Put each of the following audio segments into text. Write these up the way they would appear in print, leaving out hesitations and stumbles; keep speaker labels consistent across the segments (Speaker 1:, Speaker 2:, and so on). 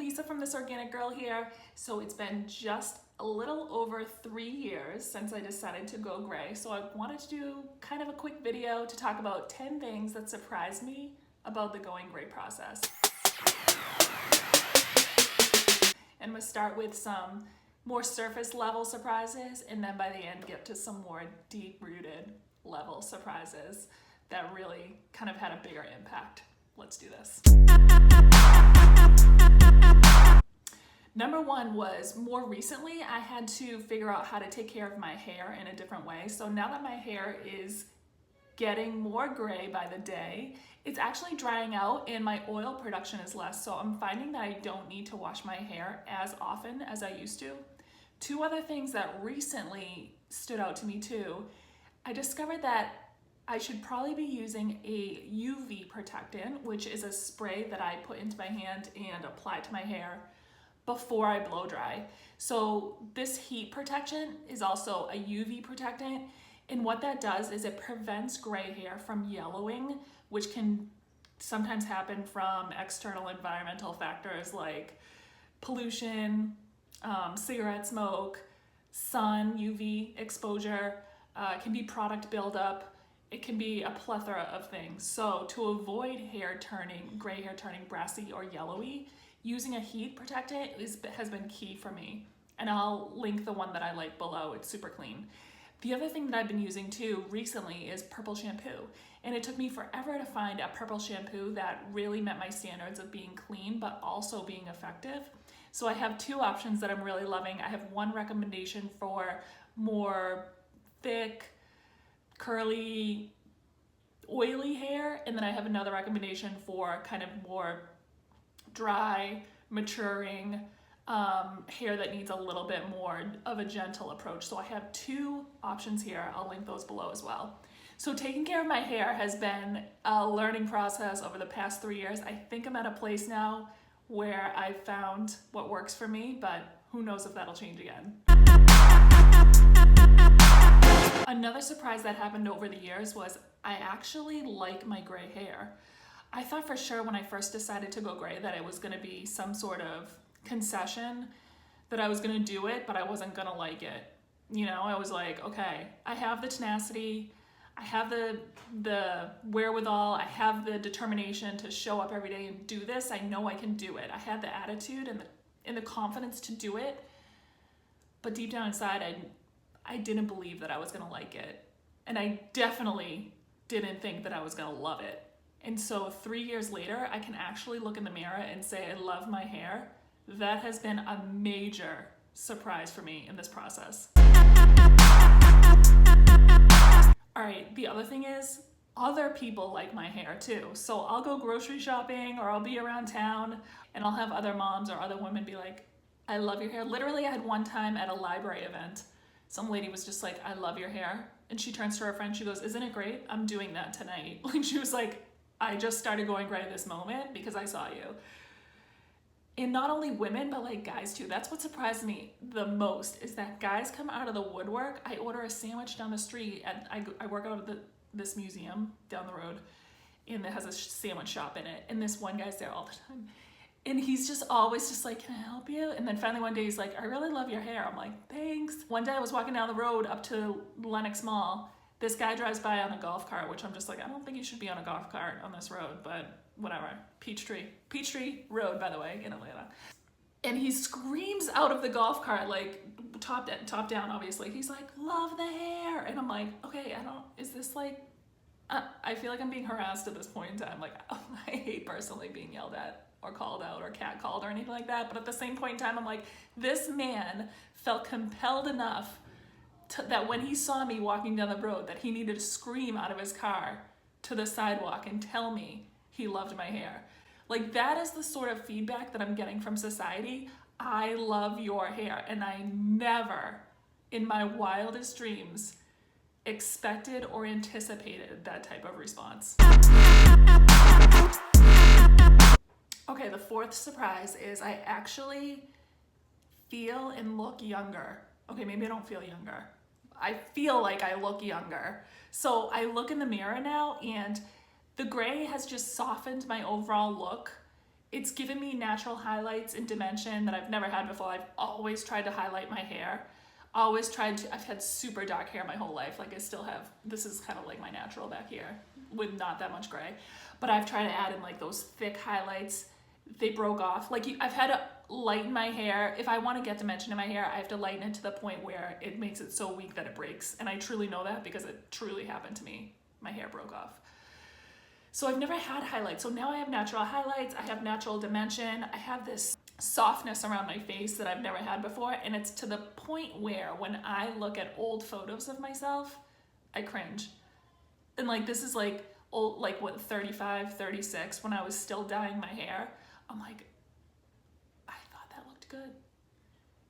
Speaker 1: Lisa from This Organic Girl here. So it's been just a little over 3 years since I decided to go gray. So I wanted to do kind of a quick video to talk about 10 things that surprised me about the going gray process. And I'm gonna start with some more surface level surprises, and then by the end get to some more deep rooted level surprises that really kind of had a bigger impact. Let's do this. Number one was, more recently I had to figure out how to take care of my hair in a different way. So now that my hair is getting more gray by the day, it's actually drying out and my oil production is less. So I'm finding that I don't need to wash my hair as often as I used to. Two other things that recently stood out to me too. I discovered that I should probably be using a UV protectant, which is a spray that I put into my hand and apply to my hair before I blow dry. So this heat protection is also a UV protectant, and what that does is it prevents gray hair from yellowing, which can sometimes happen from external environmental factors like pollution, cigarette smoke, sun, UV exposure, can be product buildup. It can be a plethora of things. So to avoid gray hair turning brassy or yellowy, using a heat protectant has been key for me. And I'll link the one that I like below. It's super clean. The other thing that I've been using too recently is purple shampoo. And it took me forever to find a purple shampoo that really met my standards of being clean, but also being effective. So I have two options that I'm really loving. I have one recommendation for more thick, curly, oily hair, and then I have another recommendation for kind of more dry, maturing hair that needs a little bit more of a gentle approach. So I have two options here. I'll link those below as well. So taking care of my hair has been a learning process over the past 3 years. I think I'm at a place now where I've found what works for me, but who knows if that'll change again. Another surprise that happened over the years was I actually like my gray hair. I thought for sure when I first decided to go gray that it was going to be some sort of concession, that I was going to do it, but I wasn't going to like it. You know, I was like, okay, I have the tenacity, I have the wherewithal, I have the determination to show up every day and do this. I know I can do it. I had the attitude and the confidence to do it, but deep down inside, I didn't believe that I was gonna like it. And I definitely didn't think that I was gonna love it. And so 3 years later, I can actually look in the mirror and say, I love my hair. That has been a major surprise for me in this process. All right, the other thing is, other people like my hair too. So I'll go grocery shopping or I'll be around town and I'll have other moms or other women be like, I love your hair. Literally, I had one time at a library event, some lady was just like, I love your hair. And she turns to her friend, she goes, isn't it great? I'm doing that tonight. Like, she was like, I just started going gray this moment because I saw you. And not only women, but like guys too. That's what surprised me the most, is that guys come out of the woodwork. I order a sandwich down the street, and I work out of this museum down the road, and it has a sandwich shop in it. And this one guy's there all the time. And he's just always just like, can I help you? And then finally one day he's like, I really love your hair. I'm like, thanks. One day I was walking down the road up to Lenox Mall. This guy drives by on a golf cart, which I'm just like, I don't think you should be on a golf cart on this road, but whatever. Peachtree Road, by the way, in Atlanta. And he screams out of the golf cart, like top down, obviously. He's like, love the hair. And I'm like, okay, is this like, I feel like I'm being harassed at this point in time. Like, I hate personally being yelled at or called out or catcalled or anything like that. But at the same point in time, I'm like, this man felt compelled enough that when he saw me walking down the road, that he needed to scream out of his car to the sidewalk and tell me he loved my hair. Like, that is the sort of feedback that I'm getting from society. I love your hair. And I never, in my wildest dreams, expected or anticipated that type of response. Okay, the fourth surprise is I actually feel and look younger. Okay, maybe I don't feel younger. I feel like I look younger. So I look in the mirror now, and the gray has just softened my overall look It's given me natural highlights and dimension that I've never had before. I've always tried to highlight my hair. I've had super dark hair my whole life. Like I still have, this is kind of like my natural back here with not that much gray. But I've tried to add in like those thick highlights. They broke off. Like I've had to lighten my hair. If I want to get dimension in my hair, I have to lighten it to the point where it makes it so weak that it breaks. And I truly know that because it truly happened to me. My hair broke off. So I've never had highlights. So now I have natural highlights. I have natural dimension. I have this softness around my face that I've never had before. And it's to the point where when I look at old photos of myself, I cringe. And like, this is like old, like what, 35, 36, when I was still dyeing my hair. I'm like, I thought that looked good.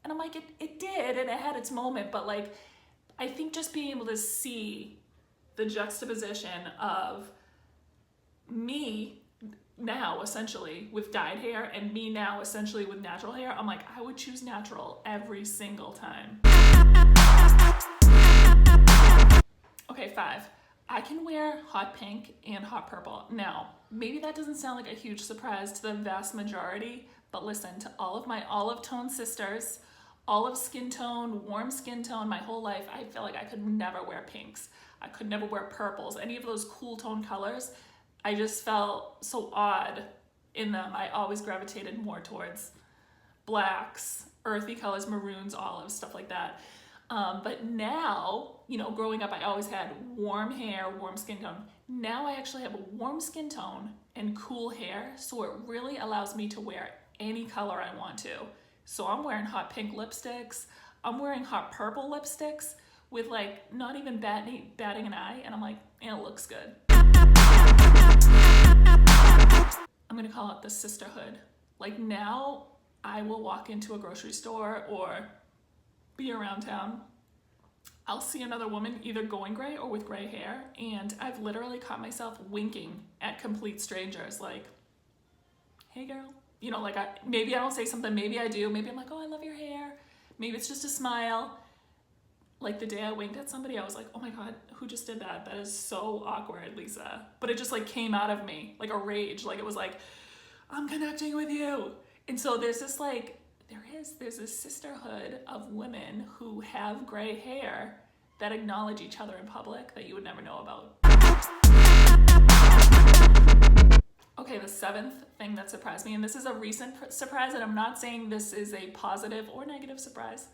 Speaker 1: And I'm like, it did, and it had its moment, but like, I think just being able to see the juxtaposition of me now essentially with dyed hair and me now essentially with natural hair, I'm like, I would choose natural every single time. Okay, 5. I can wear hot pink and hot purple. Now, maybe that doesn't sound like a huge surprise to the vast majority, but listen, to all of my olive tone sisters, olive skin tone, warm skin tone, my whole life, I feel like I could never wear pinks. I could never wear purples, any of those cool tone colors. I just felt so odd in them. I always gravitated more towards blacks, earthy colors, maroons, olives, stuff like that. But now, you know, growing up, I always had warm hair, warm skin tone. Now I actually have a warm skin tone and cool hair, so it really allows me to wear any color I want to. So I'm wearing hot pink lipsticks. I'm wearing hot purple lipsticks with like not even batting an eye, and I'm like, and it looks good. I'm gonna call it the sisterhood. Like now I will walk into a grocery store or be around town. I'll see another woman either going gray or with gray hair, and I've literally caught myself winking at complete strangers like, hey girl. You know, like maybe I don't say something, maybe I do, maybe I'm like, oh, I love your hair. Maybe it's just a smile. Like the day I winked at somebody, I was like, oh my God, who just did that? That is so awkward, Lisa. But it just like came out of me, like a rage. Like it was like, I'm connecting with you. And so there's this like, there's this sisterhood of women who have gray hair that acknowledge each other in public that you would never know about. Okay, the 7th thing that surprised me, and this is a recent surprise, and I'm not saying this is a positive or negative surprise,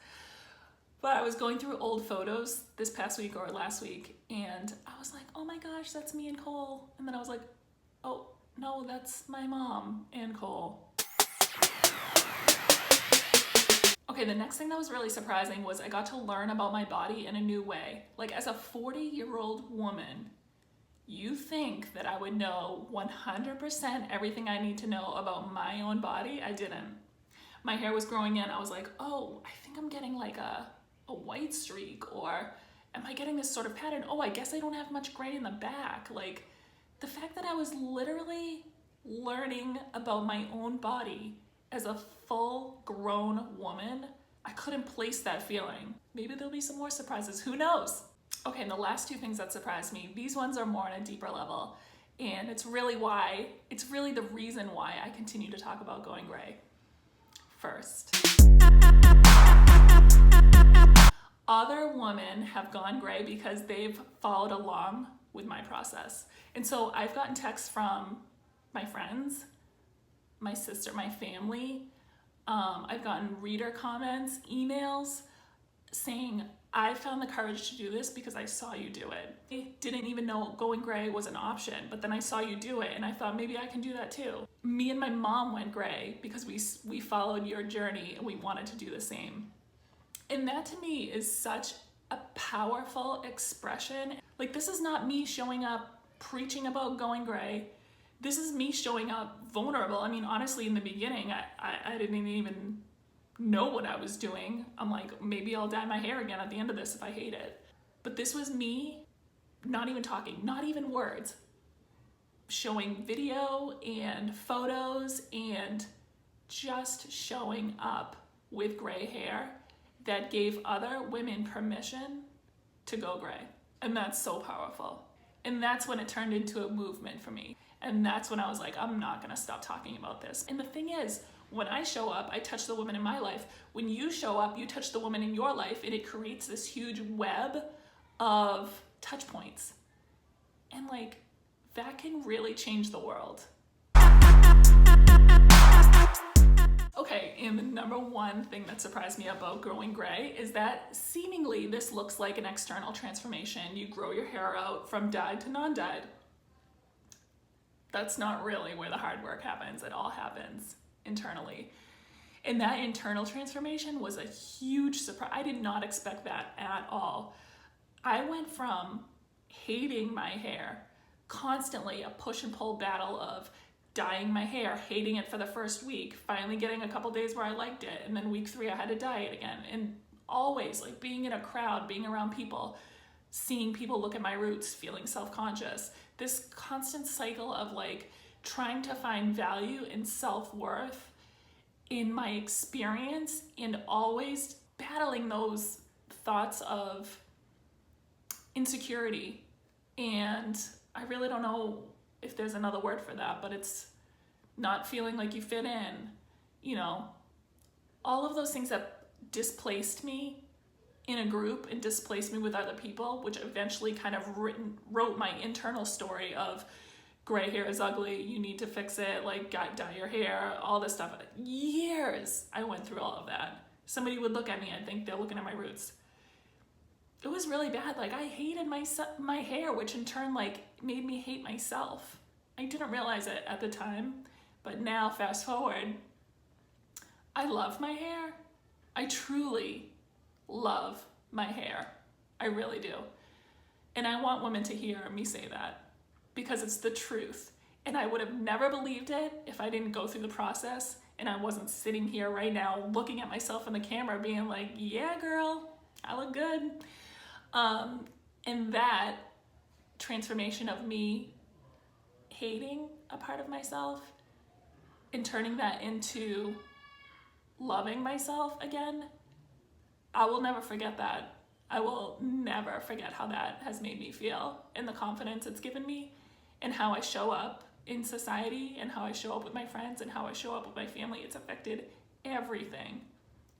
Speaker 1: but I was going through old photos this past week or last week, and I was like, oh my gosh, that's me and Cole. And then I was like, oh no, that's my mom and Cole. Okay, the next thing that was really surprising was I got to learn about my body in a new way. Like as a 40-year-old woman, you think that I would know 100% everything I need to know about my own body? I didn't. My hair was growing in. I was like, oh, I think I'm getting like a white streak, or am I getting this sort of pattern? Oh, I guess I don't have much gray in the back. Like the fact that I was literally learning about my own body as a full-grown woman, I couldn't place that feeling. Maybe there'll be some more surprises, who knows? Okay, and the last 2 things that surprised me, these ones are more on a deeper level, and it's really the reason why I continue to talk about going gray. First, other women have gone gray because they've followed along with my process. And so I've gotten texts from my friends, my sister, my family. I've gotten reader comments, emails saying, I found the courage to do this because I saw you do it. I didn't even know going gray was an option, but then I saw you do it and I thought maybe I can do that too. Me and my mom went gray because we followed your journey and we wanted to do the same. And that to me is such a powerful expression. Like this is not me showing up preaching about going gray. This is me showing up vulnerable. I mean, honestly, in the beginning, I didn't even know what I was doing. I'm like, maybe I'll dye my hair again at the end of this if I hate it. But this was me not even talking, not even words, showing video and photos and just showing up with gray hair that gave other women permission to go gray. And that's so powerful. And that's when it turned into a movement for me. And that's when I was like, I'm not gonna stop talking about this. And the thing is, when I show up, I touch the woman in my life. When you show up, you touch the woman in your life, and it creates this huge web of touch points. And like, that can really change the world. Okay, and the number one thing that surprised me about growing gray is that seemingly this looks like an external transformation. You grow your hair out from dyed to non-dyed. That's not really where the hard work happens. It all happens internally. And that internal transformation was a huge surprise. I did not expect that at all. I went from hating my hair, constantly a push and pull battle of dyeing my hair, hating it for the first week, finally getting a couple days where I liked it, and then week 3 I had to dye it again. And always like being in a crowd, being around people, seeing people look at my roots, feeling self-conscious. This constant cycle of like trying to find value and self-worth in my experience, and always battling those thoughts of insecurity. And I really don't know if there's another word for that, but it's not feeling like you fit in, you know, all of those things that displaced me in a group and displaced me with other people, which eventually kind of wrote my internal story of gray hair is ugly, you need to fix it, like dye your hair, all this stuff. Years I went through all of that. Somebody would look at me and think they're looking at my roots. It was really bad. Like I hated my hair, which in turn like made me hate myself. I didn't realize it at the time, but now fast forward, I love my hair. I truly love my hair. I really do. And I want women to hear me say that, because it's the truth. And I would have never believed it if I didn't go through the process and I wasn't sitting here right now looking at myself in the camera being like, yeah, girl, I look good. And that transformation of me hating a part of myself and turning that into loving myself again, I will never forget that. I will never forget how that has made me feel, and the confidence it's given me, and how I show up in society, and how I show up with my friends, and how I show up with my family. It's affected everything.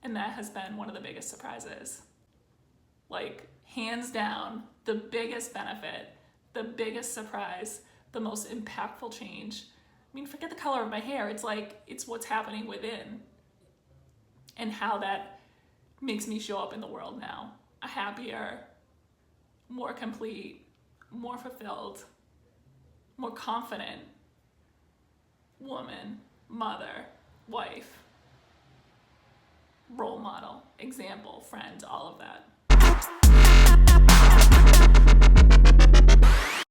Speaker 1: And that has been one of the biggest surprises. Like, hands down, the biggest benefit, the biggest surprise, the most impactful change. I mean, forget the color of my hair. It's like, it's what's happening within and how that makes me show up in the world now. A happier, more complete, more fulfilled, more confident woman, mother, wife, role model, example, friend, all of that.